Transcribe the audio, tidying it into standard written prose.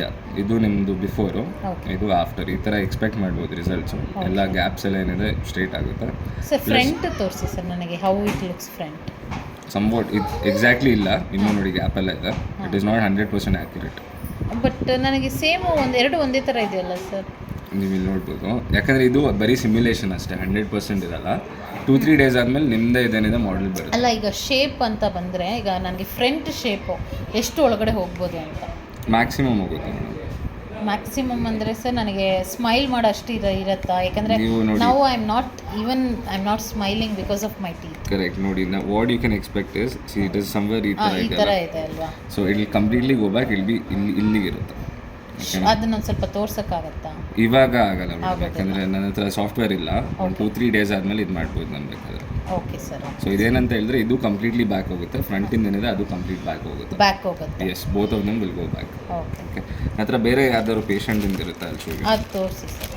ಯಾ ಇದು ನಿಮ್ಮದು before, Okay. ಇದು ಆಫ್ಟರ್. ಈ ಥರ ಎಕ್ಸ್ಪೆಕ್ಟ್ ಮಾಡ್ಬೋದು ರಿಸಲ್ಟ್ಸು. ಎಲ್ಲ ಗ್ಯಾಪ್ಸ್ ಎಲ್ಲ ಏನಿದೆ ಸ್ಟ್ರೈಟ್ ಆಗುತ್ತೆ. ಸರ್ ಫ್ರಂಟ್ ತೋರಿಸಿ ಸರ್ ನನಗೆ, ಹೌ ಇಟ್ ಲುಕ್ಸ್ ಫ್ರಂಟ್. ಸಂವಾಟ್ ಇದು ಎಕ್ಸಾಕ್ಟ್ಲಿ ಇಲ್ಲ, ಇನ್ನೂ ನೋಡಿ ಗ್ಯಾಪ್ ಎಲ್ಲ ಇದೆ. It is not 100% accurate. But ನನಗೆ ಸೇಮು ಒಂದೇ ಥರ ಇದೆಯಲ್ಲ ಸರ್. ನೀವು ಇಲ್ಲಿ ನೋಡ್ಬೋದು, ಯಾಕಂದರೆ ಇದು ಬರೀ ಸಿಮ್ಯುಲೇಷನ್ ಅಷ್ಟೇ, 100% ಇರಲ್ಲ. 2-3 ಡೇಸ್ ಆದಮೇಲೆ ನಿಮ್ಮದೇ ಇದೇನಿದೆ ಮಾಡೆಲ್ ಬರುತ್ತೆ. ಅಲ್ಲ, ಈಗ ಶೇಪ್ ಅಂತ ಬಂದರೆ ಈಗ ನನಗೆ ಫ್ರಂಟ್ ಶೇಪು ಎಷ್ಟು ಒಳಗಡೆ ಹೋಗ್ಬೋದು ಅಂತ. ಮ್ಯಾಕ್ಸಿಮಮ್ ಹೋಗುತ್ತೆ ಮೇಡಮ್. ಮ್ಯಾಕ್ಸಿಮಮ್ ಅಂದರೆ ಸರ್ ನನಗೆ ಸ್ಮೈಲ್ ಮಾಡೋ ಅಷ್ಟು ಇರುತ್ತಾ? ಯಾಕಂದರೆ ನೀವು ನೋಡಿ. ನಾವು I am not smiling because of my teeth. Correct. ನೋಡಿ, what you can expect is, see it is somewhere ಈ ಥರ ಈ ಥರ ಇದೆ. ಇದೆ ಅಲ್ವಾ? So it will completely go back, I'll be ಇಲ್ಲಿಗಿರುತ್ತೆ. ಅದನ್ನೊಂದು ಸ್ವಲ್ಪ ತೋರ್ಸೋಕ್ಕಾಗತ್ತಾ? ಇವಾಗ ಆಗಲ್ಲ ಮೇಡಮ್, ಆಗೋದಿಲ್ಲ. ಯಾಕಂದರೆ ನನ್ನ ಹತ್ರ ಸಾಫ್ಟ್ವೇರ್ ಇಲ್ಲ. ಒಂದು 2-3 ಡೇಸ್ ಆದಮೇಲೆ ಇದು ಮಾಡ್ಬೋದು ನಾನು ಬೇಕಾದ್ರೆ. Okay sir. ಸೊ ಇದೇನಂತ ಹೇಳಿದ್ರೆ, ಇದು ಕಂಪ್ಲೀಟ್ಲಿ ಬ್ಯಾಕ್ ಹೋಗುತ್ತೆ. ಫ್ರಂಟಿಂದ ಏನಿದೆ ಅದು ಕಂಪ್ಲೀಟ್ ಬ್ಯಾಕ್ ಹೋಗುತ್ತೆ. ಬ್ಯಾಕ್ ಹೋಗುತ್ತೆ. Yes, both of them will go back. Okay, okay. ನನ್ನ ಹತ್ರ ಬೇರೆ ಯಾವ್ದಾದ್ರು ಪೇಷಂಟಿಂದ ಇರುತ್ತೆ ಅಲ್ಲಿ ಶೋ. ಅದು ತೋರಿಸಿ ಸರ್.